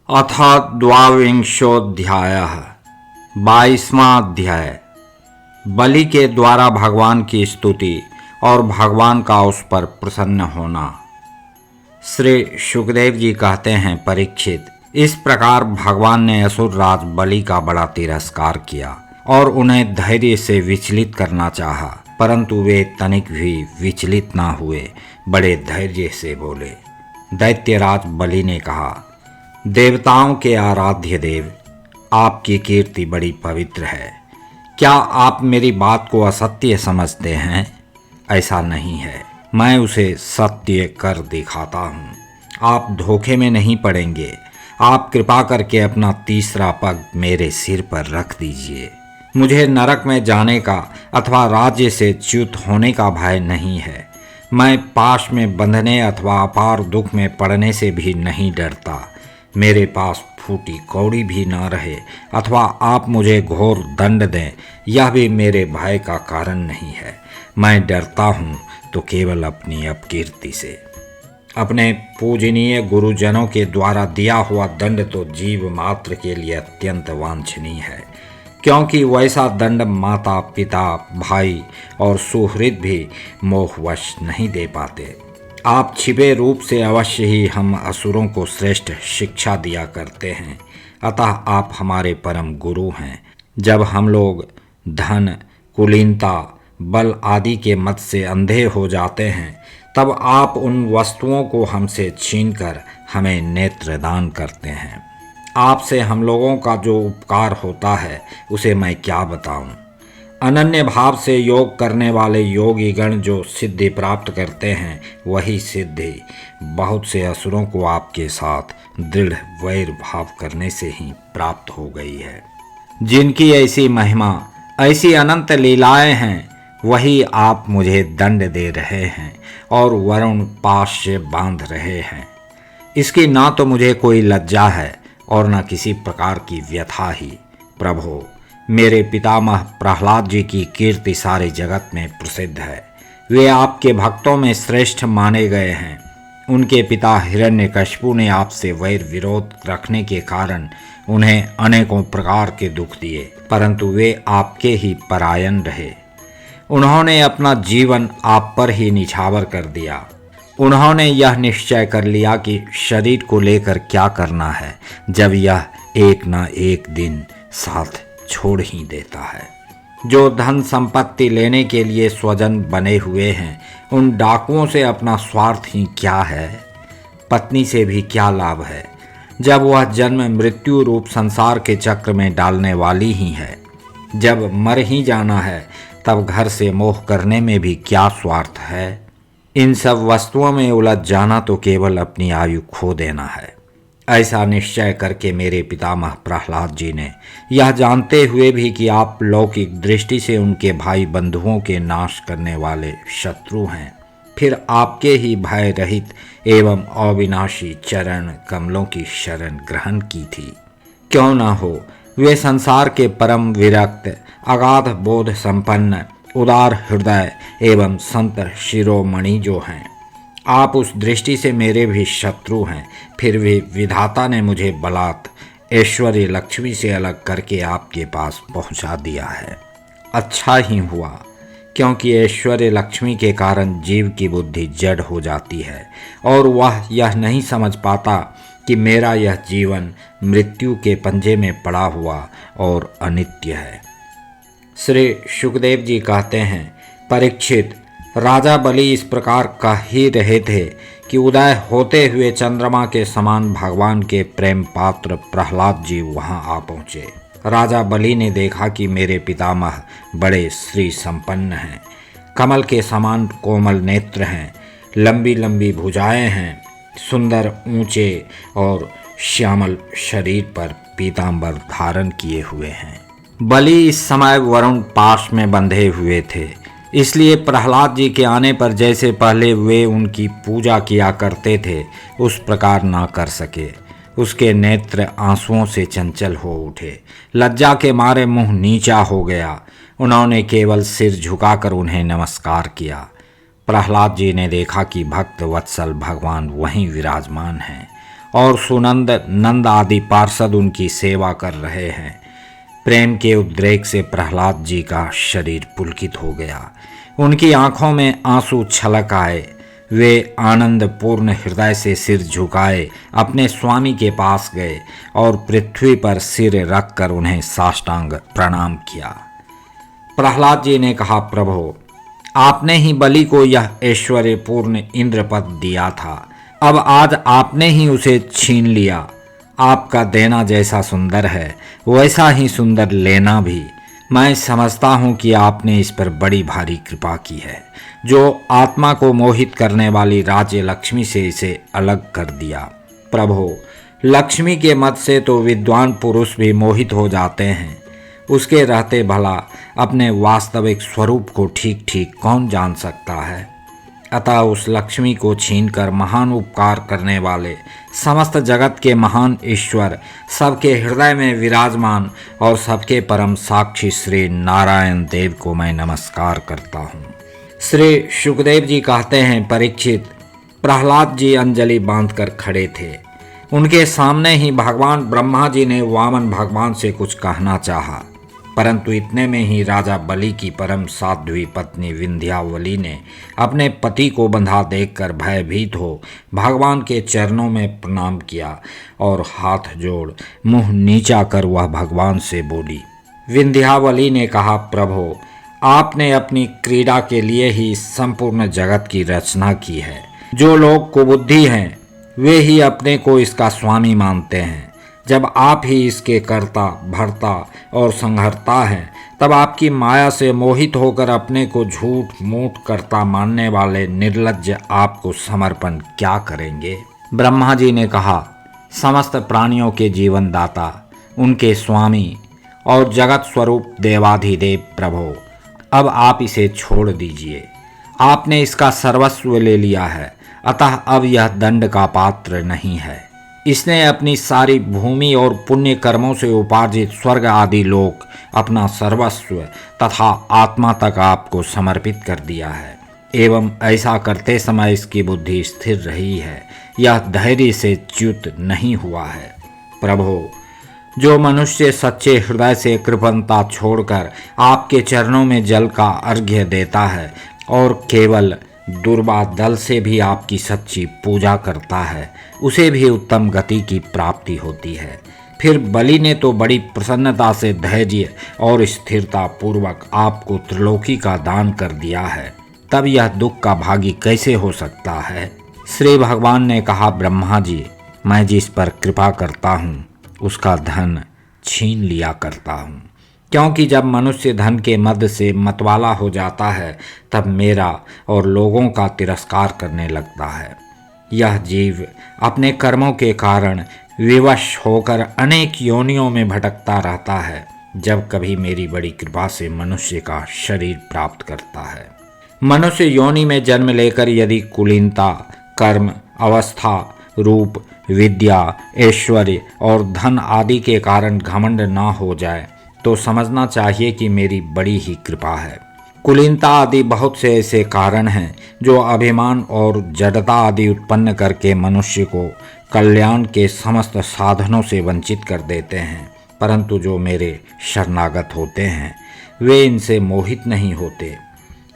अथ द्वाविंशोऽध्यायः 22वां अध्याय। बलि के द्वारा भगवान की स्तुति और भगवान का उस पर प्रसन्न होना। श्री सुखदेव जी कहते हैं, परीक्षित, इस प्रकार भगवान ने असुर राज बलि का बड़ा तिरस्कार किया और उन्हें धैर्य से विचलित करना चाहा, परंतु वे तनिक भी विचलित ना हुए, बड़े धैर्य से बोले। दैत्यराज बलि ने कहा, देवताओं के आराध्य देव, आपकी कीर्ति बड़ी पवित्र है। क्या आप मेरी बात को असत्य समझते हैं? ऐसा नहीं है, मैं उसे सत्य कर दिखाता हूँ। आप धोखे में नहीं पड़ेंगे। आप कृपा करके अपना तीसरा पग मेरे सिर पर रख दीजिए। मुझे नरक में जाने का अथवा राज्य से च्युत होने का भय नहीं है। मैं पाश में बंधने अथवा अपार दुख में पड़ने से भी नहीं डरता। मेरे पास फूटी कौड़ी भी न रहे अथवा आप मुझे घोर दंड दें, यह भी मेरे भय का कारण नहीं है। मैं डरता हूँ तो केवल अपनी अपकीर्ति से। अपने पूजनीय गुरुजनों के द्वारा दिया हुआ दंड तो जीव मात्र के लिए अत्यंत वांछनीय है, क्योंकि वैसा दंड माता पिता भाई और सुहृद भी मोहवश नहीं दे पाते। आप छिपे रूप से अवश्य ही हम असुरों को श्रेष्ठ शिक्षा दिया करते हैं, अतः आप हमारे परम गुरु हैं। जब हम लोग धन, कुलीनता, बल आदि के मत से अंधे हो जाते हैं, तब आप उन वस्तुओं को हमसे छीनकर हमें नेत्रदान करते हैं। आपसे हम लोगों का जो उपकार होता है उसे मैं क्या बताऊं। अनन्य भाव से योग करने वाले योगी गण जो सिद्धि प्राप्त करते हैं, वही सिद्धि बहुत से असुरों को आपके साथ दृढ़ वैर भाव करने से ही प्राप्त हो गई है। जिनकी ऐसी महिमा, ऐसी अनंत लीलाएं हैं, वही आप मुझे दंड दे रहे हैं और वरुण पाश से बांध रहे हैं। इसकी ना तो मुझे कोई लज्जा है और न किसी प्रकार की व्यथा ही। प्रभो, मेरे पितामह प्रहलाद जी की कीर्ति सारे जगत में प्रसिद्ध है। वे आपके भक्तों में श्रेष्ठ माने गए हैं। उनके पिता हिरण्यकशिपु ने आपसे वैर विरोध रखने के कारण उन्हें अनेकों प्रकार के दुख दिए, परंतु वे आपके ही परायण रहे। उन्होंने अपना जीवन आप पर ही निछावर कर दिया। उन्होंने यह निश्चय कर लिया कि शरीर को लेकर क्या करना है, जब यह एक न एक दिन साथ छोड़ ही देता है। जो धन संपत्ति लेने के लिए स्वजन बने हुए हैं, उन डाकुओं से अपना स्वार्थ ही क्या है? पत्नी से भी क्या लाभ है, जब वह जन्म मृत्यु रूप संसार के चक्र में डालने वाली ही है। जब मर ही जाना है, तब घर से मोह करने में भी क्या स्वार्थ है? इन सब वस्तुओं में उलझ जाना तो केवल अपनी आयु खो देना है। ऐसा निश्चय करके मेरे पितामह प्रहलाद जी ने, यह जानते हुए भी कि आप लौकिक दृष्टि से उनके भाई बंधुओं के नाश करने वाले शत्रु हैं, फिर आपके ही भय रहित एवं अविनाशी चरण कमलों की शरण ग्रहण की थी। क्यों न हो, वे संसार के परम विरक्त, अगाध बोध संपन्न, उदार हृदय एवं संत शिरोमणि जो हैं। आप उस दृष्टि से मेरे भी शत्रु हैं, फिर भी विधाता ने मुझे बलात् ऐश्वर्य लक्ष्मी से अलग करके आपके पास पहुंचा दिया है। अच्छा ही हुआ, क्योंकि ऐश्वर्य लक्ष्मी के कारण जीव की बुद्धि जड़ हो जाती है और वह यह नहीं समझ पाता कि मेरा यह जीवन मृत्यु के पंजे में पड़ा हुआ और अनित्य है। श्री सुखदेव जी कहते हैं, परीक्षित, राजा बलि इस प्रकार कह ही रहे थे कि उदय होते हुए चंद्रमा के समान भगवान के प्रेम पात्र प्रहलाद जी वहां आ पहुँचे। राजा बलि ने देखा कि मेरे पितामह बड़े श्री संपन्न हैं, कमल के समान कोमल नेत्र हैं, लंबी लंबी भुजाएं हैं, सुंदर ऊंचे और श्यामल शरीर पर पीतांबर धारण किए हुए हैं। बलि इस समय वरुण पाश में बंधे हुए थे, इसलिए प्रहलाद जी के आने पर जैसे पहले वे उनकी पूजा किया करते थे, उस प्रकार ना कर सके। उसके नेत्र आंसुओं से चंचल हो उठे, लज्जा के मारे मुंह नीचा हो गया। उन्होंने केवल सिर झुकाकर उन्हें नमस्कार किया। प्रहलाद जी ने देखा कि भक्त वत्सल भगवान वहीं विराजमान हैं और सुनंद नंद आदि पार्षद उनकी सेवा कर रहे हैं। प्रेम के उद्रेक से प्रहलाद जी का शरीर पुलकित हो गया। उनकी आंखों में आंसू छलक आए। वे आनंद पूर्ण हृदय से सिर झुकाए अपने स्वामी के पास गए और पृथ्वी पर सिर रखकर उन्हें साष्टांग प्रणाम किया। प्रहलाद जी ने कहा, प्रभु, आपने ही बलि को यह ऐश्वर्यपूर्ण इंद्र पद दिया था, अब आज आपने ही उसे छीन लिया। आपका देना जैसा सुंदर है वैसा ही सुंदर लेना भी। मैं समझता हूँ कि आपने इस पर बड़ी भारी कृपा की है, जो आत्मा को मोहित करने वाली राज्य लक्ष्मी से इसे अलग कर दिया। प्रभु, लक्ष्मी के मत से तो विद्वान पुरुष भी मोहित हो जाते हैं, उसके रहते भला अपने वास्तविक स्वरूप को ठीक ठीक कौन जान सकता है। अतः उस लक्ष्मी को छीनकर महान उपकार करने वाले समस्त जगत के महान ईश्वर, सबके हृदय में विराजमान और सबके परम साक्षी श्री नारायण देव को मैं नमस्कार करता हूँ। श्री शुकदेव जी कहते हैं, परीक्षित, प्रहलाद जी अंजलि बांधकर खड़े थे। उनके सामने ही भगवान ब्रह्मा जी ने वामन भगवान से कुछ कहना चाहा, परंतु इतने में ही राजा बलि की परम साध्वी पत्नी विंध्यावली ने अपने पति को बंधा देखकर भयभीत हो भगवान के चरणों में प्रणाम किया और हाथ जोड़ मुंह नीचा कर वह भगवान से बोली। विंध्यावली ने कहा, प्रभु, आपने अपनी क्रीड़ा के लिए ही संपूर्ण जगत की रचना की है। जो लोग कुबुद्धि हैं वे ही अपने को इसका स्वामी मानते हैं। जब आप ही इसके कर्ता, भर्ता और संहर्ता हैं, तब आपकी माया से मोहित होकर अपने को झूठ मूठ कर्ता मानने वाले निर्लज्ज आपको समर्पण क्या करेंगे। ब्रह्मा जी ने कहा, समस्त प्राणियों के जीवन दाता, उनके स्वामी और जगत स्वरूप देवाधिदेव प्रभु, अब आप इसे छोड़ दीजिए। आपने इसका सर्वस्व ले लिया है, अतः अब यह दंड का पात्र नहीं है। इसने अपनी सारी भूमि और पुण्य कर्मों से उपार्जित स्वर्ग आदि लोक, अपना सर्वस्व तथा आत्मा तक आपको समर्पित कर दिया है, एवं ऐसा करते समय इसकी बुद्धि स्थिर रही है, यह धैर्य से च्युत नहीं हुआ है। प्रभु, जो मनुष्य सच्चे हृदय से कृपणता छोड़कर आपके चरणों में जल का अर्घ्य देता है और केवल दुर्बा दल से भी आपकी सच्ची पूजा करता है, उसे भी उत्तम गति की प्राप्ति होती है। फिर बलि ने तो बड़ी प्रसन्नता से धैर्य और स्थिरता पूर्वक आपको त्रिलोकी का दान कर दिया है, तब यह दुख का भागी कैसे हो सकता है। श्री भगवान ने कहा, ब्रह्मा जी, मैं जिस पर कृपा करता हूँ उसका धन छीन लिया करता हूँ, क्योंकि जब मनुष्य धन के मद से मतवाला हो जाता है तब मेरा और लोगों का तिरस्कार करने लगता है। यह जीव अपने कर्मों के कारण विवश होकर अनेक योनियों में भटकता रहता है, जब कभी मेरी बड़ी कृपा से मनुष्य का शरीर प्राप्त करता है। मनुष्य योनि में जन्म लेकर यदि कुलीनता, कर्म, अवस्था, रूप, विद्या, ऐश्वर्य और धन आदि के कारण घमंड ना हो जाए तो समझना चाहिए कि मेरी बड़ी ही कृपा है। कुलीनता आदि बहुत से ऐसे कारण हैं जो अभिमान और जड़ता आदि उत्पन्न करके मनुष्य को कल्याण के समस्त साधनों से वंचित कर देते हैं, परंतु जो मेरे शरणागत होते हैं वे इनसे मोहित नहीं होते।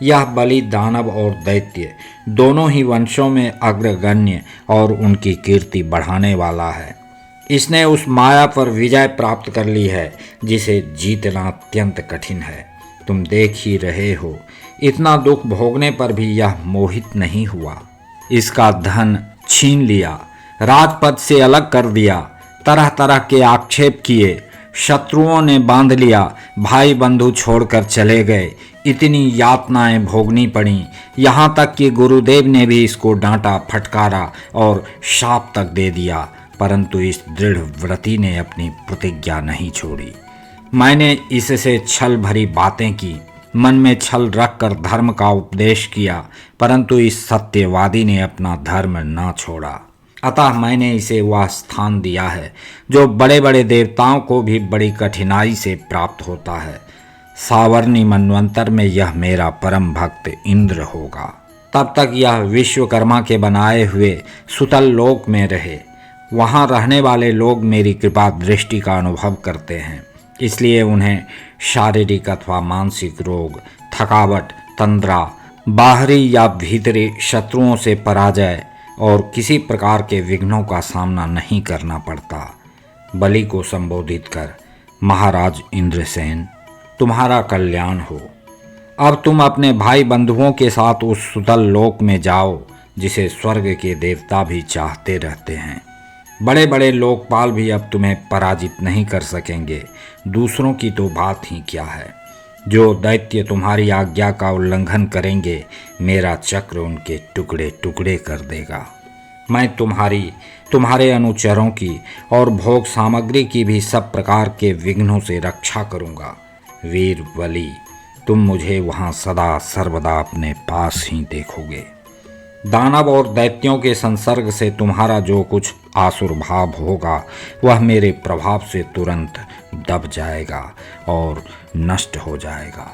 यह बलि दानव और दैत्य दोनों ही वंशों में अग्रगण्य और उनकी कीर्ति बढ़ाने वाला है। इसने उस माया पर विजय प्राप्त कर ली है जिसे जीतना अत्यंत कठिन है। तुम देख ही रहे हो, इतना दुख भोगने पर भी यह मोहित नहीं हुआ। इसका धन छीन लिया, राजपद से अलग कर दिया, तरह तरह के आक्षेप किए, शत्रुओं ने बांध लिया, भाई बंधु छोड़कर चले गए, इतनी यातनाएं भोगनी पड़ी, यहाँ तक कि गुरुदेव ने भी इसको डांटा, फटकारा और शाप तक दे दिया, परंतु इस दृढ़ व्रती ने अपनी प्रतिज्ञा नहीं छोड़ी। मैंने इससे छल भरी बातें की, मन में छल रखकर धर्म का उपदेश किया, परंतु इस सत्यवादी ने अपना धर्म ना छोड़ा। अतः मैंने इसे वह स्थान दिया है जो बड़े बड़े देवताओं को भी बड़ी कठिनाई से प्राप्त होता है। सावर्णी मनवंतर में यह मेरा परम भक्त इंद्र होगा। तब तक यह विश्वकर्मा के बनाए हुए सुतल लोक में रहे। वहाँ रहने वाले लोग मेरी कृपा दृष्टि का अनुभव करते हैं, इसलिए उन्हें शारीरिक अथवा मानसिक रोग, थकावट, तंद्रा, बाहरी या भीतरी शत्रुओं से पराजय और किसी प्रकार के विघ्नों का सामना नहीं करना पड़ता। बलि को संबोधित कर, महाराज इंद्रसेन, तुम्हारा कल्याण हो। अब तुम अपने भाई बंधुओं के साथ उस सुतल लोक में जाओ जिसे स्वर्ग के देवता भी चाहते रहते हैं। बड़े बड़े लोकपाल भी अब तुम्हें पराजित नहीं कर सकेंगे, दूसरों की तो बात ही क्या है। जो दैत्य तुम्हारी आज्ञा का उल्लंघन करेंगे, मेरा चक्र उनके टुकड़े टुकड़े कर देगा। मैं तुम्हारे अनुचरों की और भोग सामग्री की भी सब प्रकार के विघ्नों से रक्षा करूँगा। वीर बलि, तुम मुझे वहाँ सदा सर्वदा अपने पास ही देखोगे। दानव और दैत्यों के संसर्ग से तुम्हारा जो कुछ आसुरभाव होगा वह मेरे प्रभाव से तुरंत दब जाएगा और नष्ट हो जाएगा।